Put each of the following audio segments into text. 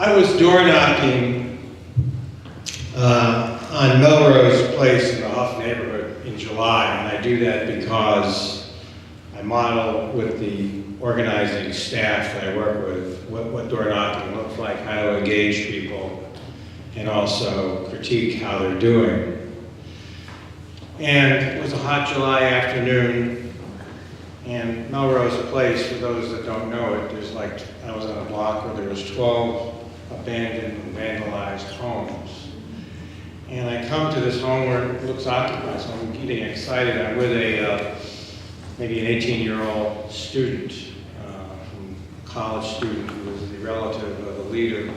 I was door knocking on Melrose Place in the Huff neighborhood in July, and I do that because I model with the organizing staff that I work with what door knocking looks like, how to engage people, and also critique how they're doing. And it was a hot July afternoon, and Melrose Place, for those that don't know it, there's like, I was on a block where there was 12 abandoned and vandalized homes. And I come to this home where it looks occupied, so I'm getting excited. I'm with maybe an 18-year-old student, college student who was the relative of the leader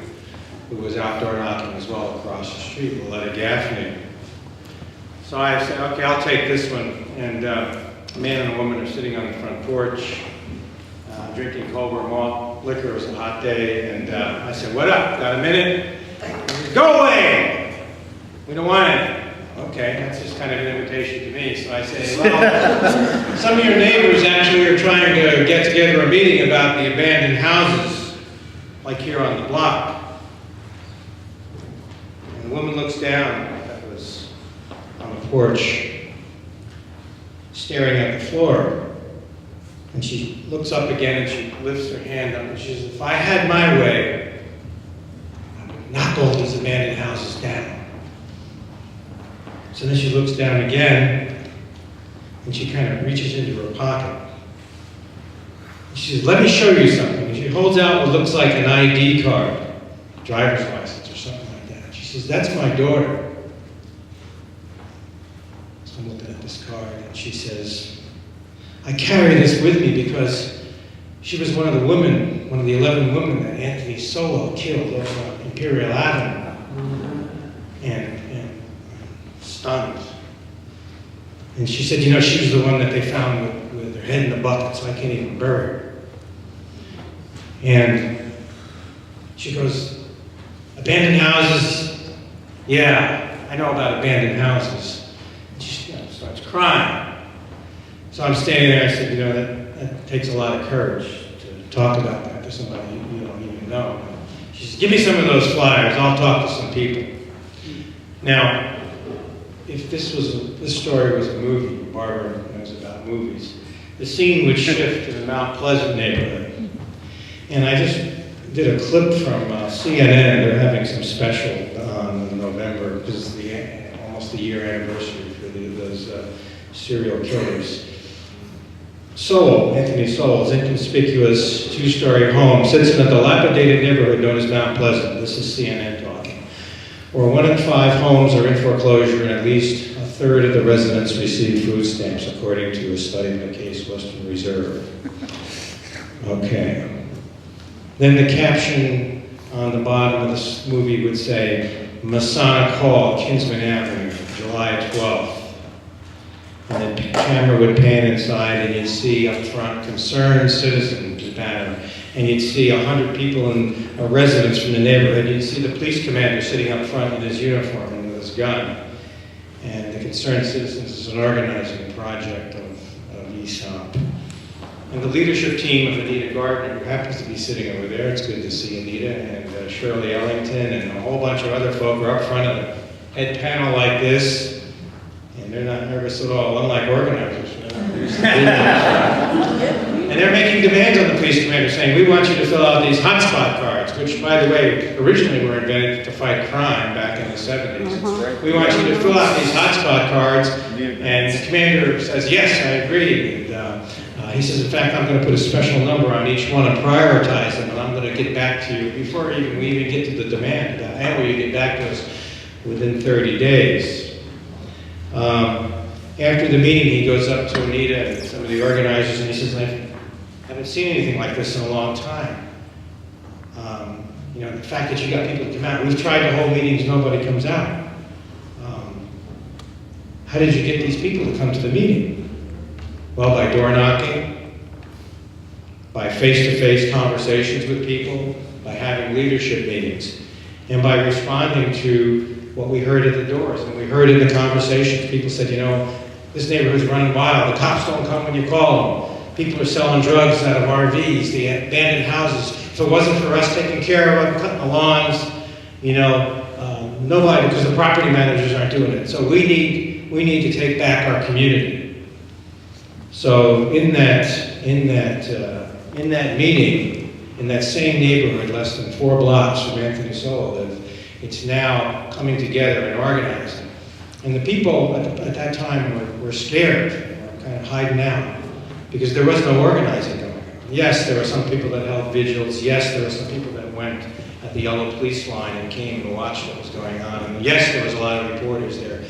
who was outdoor knocking as well across the street, Loretta Gaffney. So I said, okay, I'll take this one. And a man and a woman are sitting on the front porch, drinking Colbert malt liquor. It was a hot day. And I said, what up? Got a minute? Said, go away! We don't want it. Okay, that's just kind of an invitation to me. So I say, well, some of your neighbors actually are trying to get together a meeting about the abandoned houses, like here on the block. And the woman looks down, that was on the porch, staring at the floor. And she looks up again and she lifts her hand up and she says, if I had my way, I would knock all these abandoned houses down. So then she looks down again, and she kind of reaches into her pocket. She says, let me show you something. And she holds out what looks like an ID card, driver's license or something like that. She says, that's my daughter. So I'm looking at this card, and she says, I carry this with me because she was one of the women, one of the 11 women that Anthony Solo killed over on Imperial Avenue. And stunned. And she said, you know, she was the one that they found with her head in the bucket, so I can't even bury her. And she goes, abandoned houses? Yeah, I know about abandoned houses. And she starts crying. So I'm standing there, I said, you know, that takes a lot of courage to talk about that to somebody you don't even know. She says, give me some of those flyers, I'll talk to some people. Now, if this story was a movie, Barbara knows about movies, the scene would shift to the Mount Pleasant neighborhood. And I just did a clip from CNN. They're having some special in November because it's almost the year anniversary for those serial killers. Sowell, Anthony Sowell's inconspicuous two-story home sits in a dilapidated neighborhood known as Mount Pleasant. This is CNN talking. Where 1 in 5 homes are in foreclosure and at least a third of the residents receive food stamps, according to a study by Case Western Reserve. Okay. Then the caption on the bottom of this movie would say, Masonic Hall, Kinsman Avenue, July 12th. And the camera would pan inside and you'd see up front, concerned citizens banner. And you'd see 100 people in residents from the neighborhood. You'd see the police commander sitting up front in his uniform and with his gun. And the Concerned Citizens is an organizing project of ESOP. And the leadership team of Anita Gardner, who happens to be sitting over there, it's good to see Anita, and Shirley Ellington, and a whole bunch of other folk are up front of a head panel like this. And they're not nervous at all, unlike organizers. And they're making demands on the police commander, saying, we want you to fill out these hotspot cards, which, by the way, originally were invented to fight crime back in the 70s. We want you to fill out these hotspot cards. And the commander says, yes, I agree. And he says, in fact, I'm going to put a special number on each one and prioritize them, and I'm going to get back to you before we even get to the demand. And will you get back to us within 30 days? After the meeting, he goes up to Anita and some of the organizers, and he says, I haven't seen anything like this in a long time. You know, the fact that you got people to come out. We've tried to hold meetings, nobody comes out. How did you get these people to come to the meeting? Well, by door knocking, by face-to-face conversations with people, by having leadership meetings, and by responding to what we heard at the doors. And we heard in the conversations, people said, you know, this neighborhood's running wild. The cops don't come when you call them. People are selling drugs out of RVs, the abandoned houses. If it wasn't for us taking care of them, cutting the lawns, nobody, because the property managers aren't doing it. So we need to take back our community. So in that meeting, in that same neighborhood, less than 4 blocks from Anthony Solo lived, it's now coming together and organizing. And the people at that time were scared, kind of hiding out, because there was no organizing going on. Yes, there were some people that held vigils. Yes, there were some people that went at the yellow police line and came and watched what was going on. And yes, there was a lot of reporters there.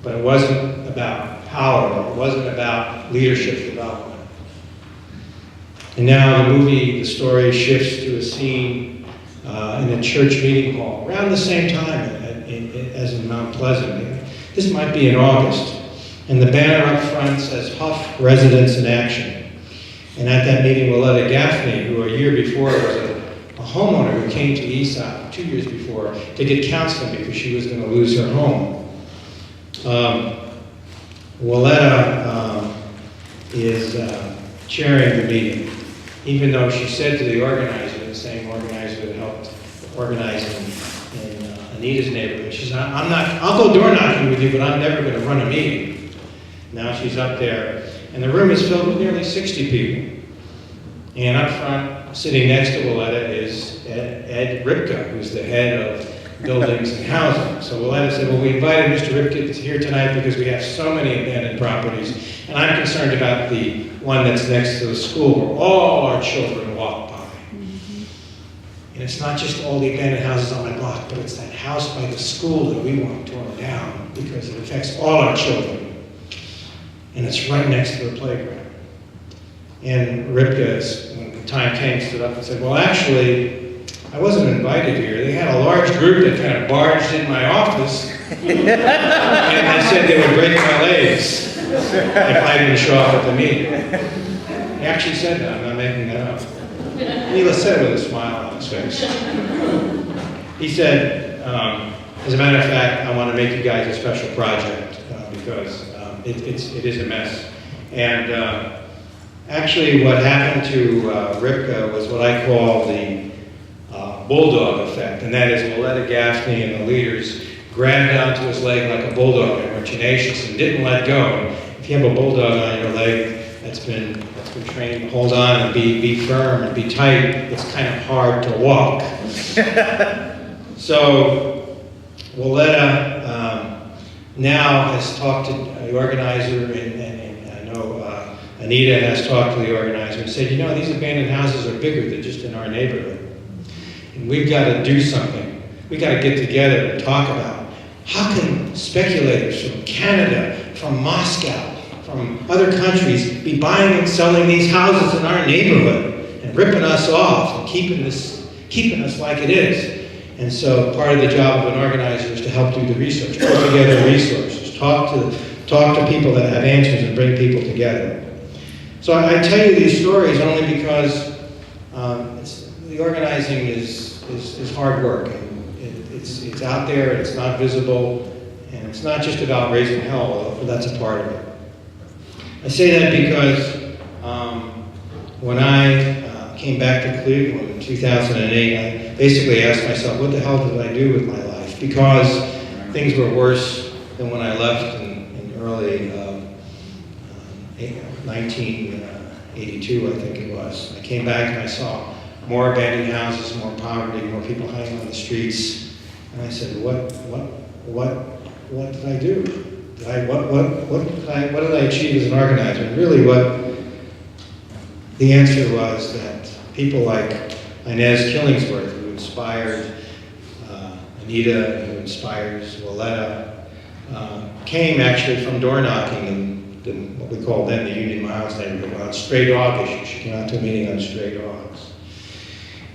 But it wasn't about power. It wasn't about leadership development. And now the story shifts to a scene in a church meeting hall around the same time as in Mount Pleasant. This might be in August. And the banner up front says, Huff Residents in Action. And at that meeting, Willetta Gaffney, who a year before was a homeowner who came to ESOP 2 years before to get counseling because she was going to lose her home. Willetta is chairing the meeting, even though she said to the organizer, the same organizer that helped organize in Anita's neighborhood, she said, I'll go door knocking with you, but I'm never going to run a meeting. Now she's up there, and the room is filled with nearly 60 people. And up front, sitting next to Willetta, is Ed Ripka, who's the head of buildings and housing. So Willetta said, well, we invited Mr. Ripka here tonight because we have so many abandoned properties, and I'm concerned about the one that's next to the school where all our children walk by. And it's not just all the abandoned houses on my block, but it's that house by the school that we want torn down because it affects all our children. And it's right next to the playground. And Ripka, when the time came, stood up and said, well, actually, I wasn't invited here. They had a large group that kind of barged in my office, and they said they would break my legs if I didn't show up at the meeting. He actually said that. I'm not making that up. And he said it with a smile on his face. He said, as a matter of fact, I want to make you guys a special project because it is a mess. And actually what happened to Ripka was what I call the bulldog effect, and that is Willetta Gaffney and the leaders grabbed onto his leg like a bulldog and were tenacious and didn't let go. If you have a bulldog on your leg that's been trained to hold on and be firm and be tight, it's kind of hard to walk. So Willetta now has talked to the organizer, and I know Anita has talked to the organizer and said, these abandoned houses are bigger than just in our neighborhood. And we've got to do something. We've got to get together and talk about how can speculators from Canada, from Moscow, from other countries be buying and selling these houses in our neighborhood and ripping us off and keeping us like it is. And so part of the job of an organizer is to help do the research, put together resources, talk to people that have answers and bring people together. So I tell you these stories only because the organizing is hard work. And it's out there, it's not visible, and it's not just about raising hell, although that's a part of it. I say that because when I came back to Cleveland in 2008, I basically asked myself, what the hell did I do with my life? Because things were worse than when I left in early 1982, I think it was. I came back and I saw more abandoned houses, more poverty, more people hanging on the streets. And I said, what did I do? What did I achieve as an organizer? And really what the answer was that people like Inez Killingsworth, who inspired Anita, who inspires Willetta, came actually from door knocking in what we call then the Union Miles neighborhood on stray dog issues. She came out to a meeting on stray dogs.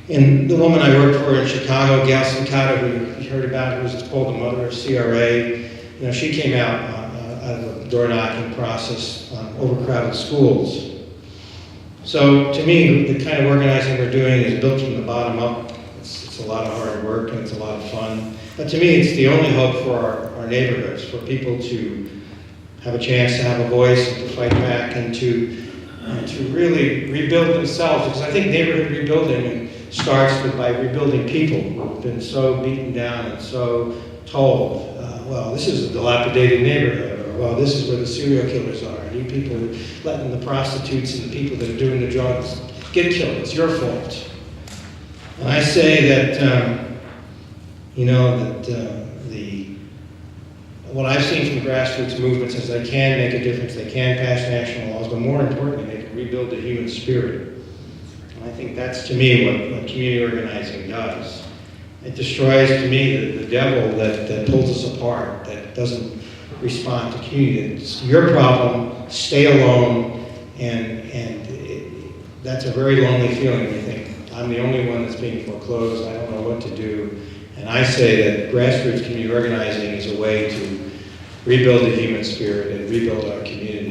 And the woman I worked for in Chicago, Gail Sincata, who you heard about, who was called the mother of CRA, she came out of the door knocking process on overcrowded schools. So to me, the kind of organizing we're doing is built from the bottom up. It's a lot of hard work and it's a lot of fun. But to me, it's the only hope for our neighborhoods, for people to have a chance to have a voice and to fight back and to to really rebuild themselves, because I think neighborhood rebuilding starts by rebuilding people who've been so beaten down and so told, well, this is a dilapidated neighborhood, or well, this is where the serial killers are, and you people are letting the prostitutes and the people that are doing the drugs get killed. It's your fault. And I say that, what I've seen from grassroots movements is they can make a difference, they can pass national laws, but more importantly, they can rebuild the human spirit. And I think that's, to me, what community organizing does. It destroys, to me, the devil that pulls us apart, that doesn't respond to community. It's your problem, stay alone, that's a very lonely feeling. You think, I'm the only one that's being foreclosed, I don't know what to do. And I say that grassroots community organizing is a way to rebuild the human spirit and rebuild our community.